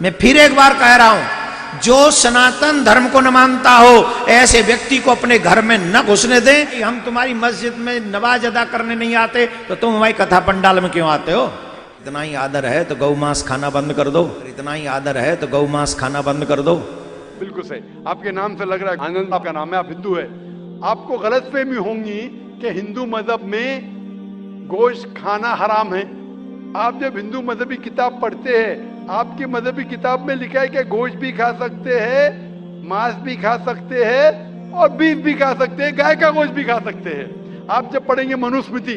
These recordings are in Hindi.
मैं फिर एक बार कह रहा हूं, जो सनातन धर्म को न मानता हो ऐसे व्यक्ति को अपने घर में न घुसने दें। हम तुम्हारी मस्जिद में नमाज अदा करने नहीं आते तो तुम हमारी कथा पंडाल में क्यों आते हो? इतना ही आदर है तो गौ मांस खाना बंद कर दो, इतना ही आदर है तो गौ मांस खाना बंद कर दो। बिल्कुल सही, आपके नाम से लग रहा है आनंद आपका नाम है, आप हिंदू है। आपको गलतफहमी होंगी कि हिंदू मजहब में गोश्त खाना हराम है। आप जब हिंदू मजहबी किताब पढ़ते हैं, आपकी मजहबी किताब में लिखा है कि गोश्त भी खा सकते हैं, मांस भी खा सकते हैं और बीफ भी खा सकते हैं, गाय का गोश्त भी खा सकते हैं। आप जब पढ़ेंगे मनुस्मृति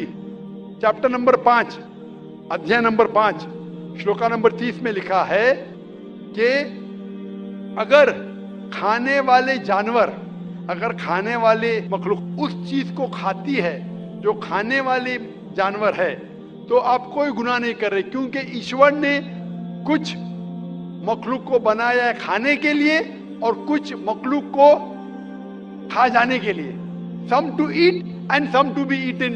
चैप्टर नंबर 5 अध्याय नंबर 5 श्लोका नंबर 30 में लिखा है कि अगर खाने वाले जानवर, अगर खाने वाले मखलूक उस चीज को खाती है जो खाने वाले जानवर है, तो आप कोई गुनाह नहीं कर रहे, क्योंकि ईश्वर ने कुछ मखलूक को बनाया है खाने के लिए और कुछ मखलूक को खा जाने के लिए। Some to eat and some to be eaten.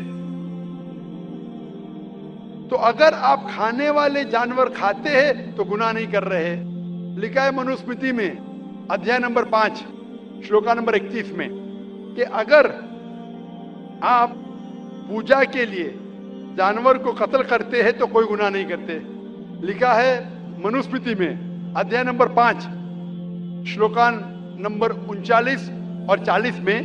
तो अगर आप खाने वाले जानवर खाते हैं तो गुनाह नहीं कर रहे हैं। लिखा है मनुस्मृति में अध्याय नंबर 5 श्लोका नंबर 31 में कि अगर आप पूजा के लिए जानवर को कत्ल करते हैं तो कोई गुनाह नहीं करते। लिखा है मनुस्मृति में अध्याय नंबर 5 श्लोका नंबर 39 और 40 में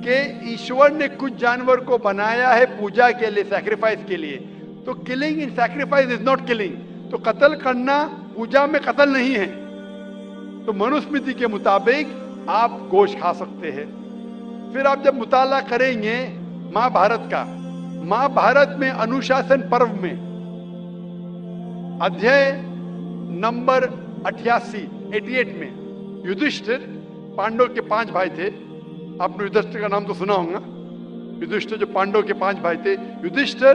कि ईश्वर ने कुछ जानवर को बनाया है पूजा के लिए, सैक्रिफाइस के लिए। तो killing in sacrifice is not killing. तो कत्ल करना पूजा में कत्ल नहीं है। तो मनुस्मृति के मुताबिक आप गोश्त खा सकते हैं। फिर आप जब मुताला करेंगे महाभारत का, महाभारत में अनुशासन पर्व में अध्याय नंबर 88 में युधिष्ठिर, पांडव के 5 भाई थे। आपने युधिष्ठिर का नाम तो सुना होगा। युधिष्ठिर जो पांडव के 5 भाई थे, युधिष्ठिर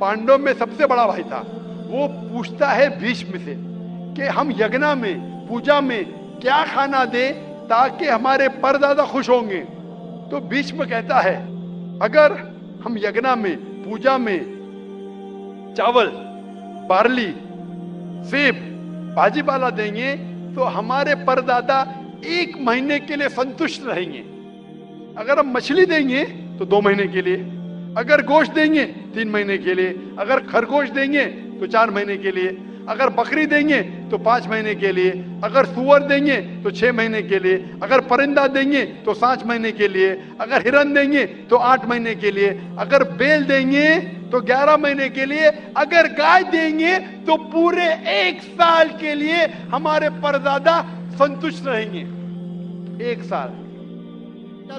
पांडव में सबसे बड़ा भाई था। वो पूछता है भीष्म से कि हम यज्ञ में, पूजा में क्या खाना दे ताकि हमारे परदादा खुश होंगे। तो भीष्म कहता है अगर हम यज्ञ में, पूजा में चावल, बार्ली, सेब, भाजी पाला देंगे तो हमारे परदादा 1 महीने के लिए संतुष्ट रहेंगे। अगर हम मछली देंगे तो 2 महीने के लिए, अगर गोश्त देंगे 3 महीने के लिए, अगर खरगोश देंगे तो 4 महीने के लिए, अगर बकरी देंगे तो 5 महीने के लिए, अगर सुअर देंगे तो 6 महीने के लिए, अगर परिंदा देंगे तो 7 महीने के लिए, अगर हिरन देंगे तो 8 महीने के लिए, अगर बैल देंगे तो 11 महीने के लिए, अगर गाय देंगे तो पूरे 1 साल के लिए हमारे परदादा संतुष्ट रहेंगे। 1 साल।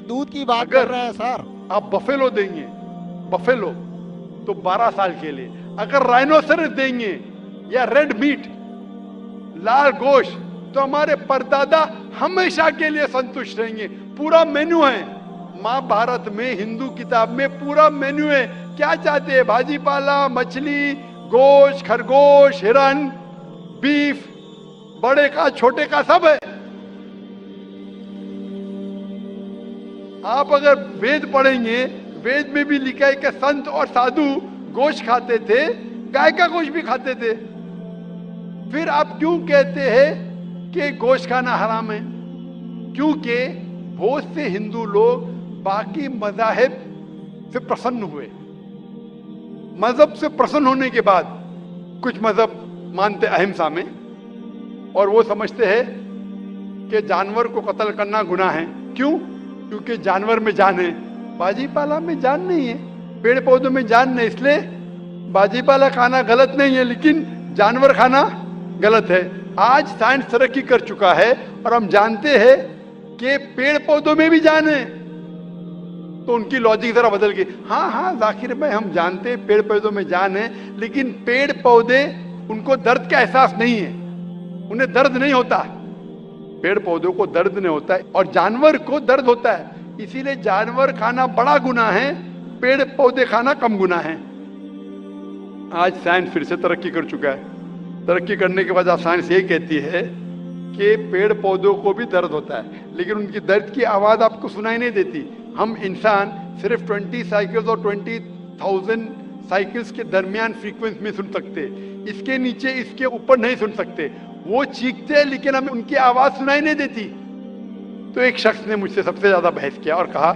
दूध की बात कर रहे हैं सर। आप बफेलो देंगे, बफेलो तो 12 साल के लिए, अगर राइनोसरस देंगे या रेड मीट, लाल गोश्त, तो हमारे परदादा हमेशा के लिए संतुष्ट रहेंगे। पूरा मेन्यू है महाभारत में, हिंदू किताब में पूरा मेन्यू है। क्या चाहते हैं? भाजी पाला, मछली, गोश्त, खरगोश, हिरन, बीफ, बड़े का छोटे का सब है। आप अगर वेद पढ़ेंगे, वेद में भी लिखा है कि संत और साधु गोश्त खाते थे, गाय का गोश्त भी खाते थे। फिर आप क्यों कहते हैं कि गोश्त खाना हराम है? क्योंकि बहुत से हिंदू लोग बाकी मज़ाहिब से प्रसन्न हुए। मजहब से प्रसन्न होने के बाद कुछ मजहब मानते अहिंसा में, और वो समझते हैं कि जानवर को कत्ल करना गुनाह है। क्यों? क्योंकि जानवर में जान है, बाजी पाला में जान नहीं है, पेड़ पौधों में जान नहीं, इसलिए बाजी पाला खाना गलत नहीं है, लेकिन जानवर खाना गलत है। आज साइंस तरक्की कर चुका है और हम जानते हैं कि पेड़ पौधों में भी जान है। तो उनकी लॉजिक जरा बदल गई। हाँ, जाकिर भाई हम जानते हैं पेड़ पौधों में जान है, लेकिन पेड़ पौधे, उनको दर्द का एहसास नहीं है, उन्हें दर्द नहीं होता। पेड़ पौधों को दर्द नहीं होता है और जानवर को दर्द होता है। इसीलिए जानवर खाना बड़ा गुनाह है, पेड़ पौधे खाना कम गुनाह है। आज साइंस फिर से तरक्की कर चुका है। तरक्की करने के बाद आज साइंस ये कहती है कि पेड़ पौधों को भी दर्द होता है, लेकिन उनकी दर्द की आवाज आपको सुनाई नहीं देती। हम इंसान सिर्फ 20 साइकिल्स और 20,000 साइकिल्स के दरमियान फ्रीक्वेंसी में सुन सकते, इसके नीचे, इसके ऊपर नहीं सुन सकते। वो चीखते हैं लेकिन हमें उनकी आवाज सुनाई नहीं देती। तो एक शख्स ने मुझसे सबसे ज्यादा बहस किया और कहा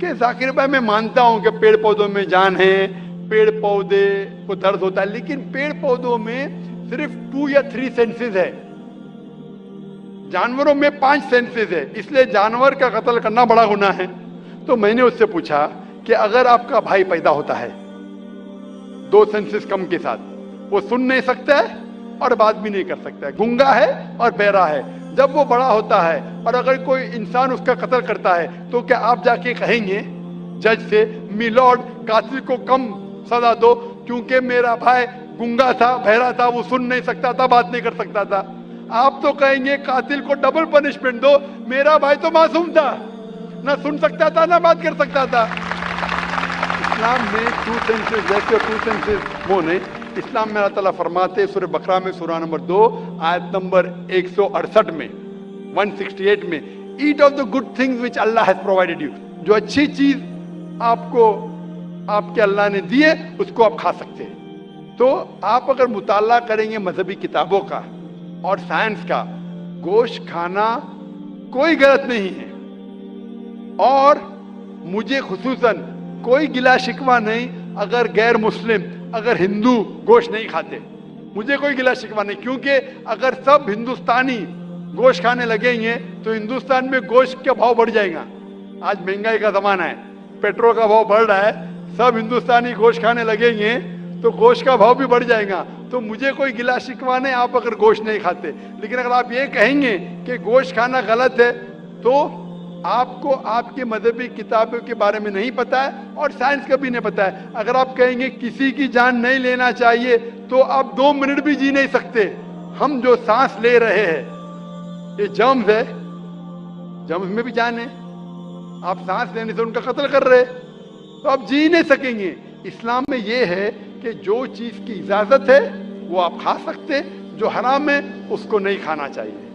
कि जाकिर भाई मैं मानता हूं कि पेड़ पौधों में जान है, पेड़ पौधे को दर्द होता है, लेकिन पेड़ पौधों में सिर्फ 2 या 3 सेंसेस है, जानवरों में 5 सेंसेस है, इसलिए जानवर का कत्ल करना बड़ा गुनाह है। तो मैंने उससे पूछा कि अगर आपका भाई पैदा होता है 2 सेंसेस कम के साथ, वो सुन नहीं सकता है और बात भी नहीं कर सकता है, गूंगा है और बहरा है, जब वो बड़ा होता है और अगर कोई इंसान उसका कत्ल करता है तो क्या आप जाके कहेंगे जज से, मिलॉर्ड कातिल को कम सजा दो क्योंकि मेरा भाई गूंगा था, बहरा था, वो सुन नहीं सकता था, बात नहीं कर सकता था? आप तो कहेंगे कातिल को डबल पनिशमेंट दो, मेरा भाई तो मासूम था, ना सुन सकता था ना बात कर सकता था। इस्लाम में 2 सेंसेस जैसे और 2 सेंसेस वो नहीं। इस्लाम में अल्लाह ताला फरमाते सूरह बकरा में सूरह नंबर 2 आयत नंबर 168 में 168 में, eat of the good things which Allah has provided you, जो अच्छी चीज आपको आपके अल्लाह ने दी है उसको आप खा सकते हैं। तो आप अगर मुताला करेंगे मजहबी किताबों का और साइंस का, गोश्त खाना कोई गलत नहीं है और मुझे खुसूसन कोई गिला शिकवा नहीं अगर गैर मुस्लिम, अगर हिंदू गोश्त नहीं खाते, मुझे कोई गिला शिकवा नहीं, क्योंकि अगर सब हिंदुस्तानी गोश्त खाने लगेंगे तो हिंदुस्तान में गोश्त का भाव बढ़ जाएगा। आज महंगाई का जमाना है, पेट्रोल का भाव बढ़ रहा है, सब हिंदुस्तानी गोश्त खाने लगेंगे तो गोश्त का भाव भी बढ़ जाएगा। तो मुझे कोई गिला शिकवा नहीं आप अगर गोश्त नहीं खाते, लेकिन अगर आप ये कहेंगे कि गोश्त खाना गलत है तो आपको आपके मजहबी किताबों के बारे में नहीं पता है और साइंस का भी नहीं पता है। अगर आप कहेंगे किसी की जान नहीं लेना चाहिए तो आप 2 मिनट भी जी नहीं सकते। हम जो सांस ले रहे हैं ये जर्म्स है, जर्म्स में भी जान है, आप सांस लेने से उनका कत्ल कर रहे तो आप जी नहीं सकेंगे। इस्लाम में ये है कि जो चीज की इजाजत है वो आप खा सकते, जो हराम है उसको नहीं खाना चाहिए।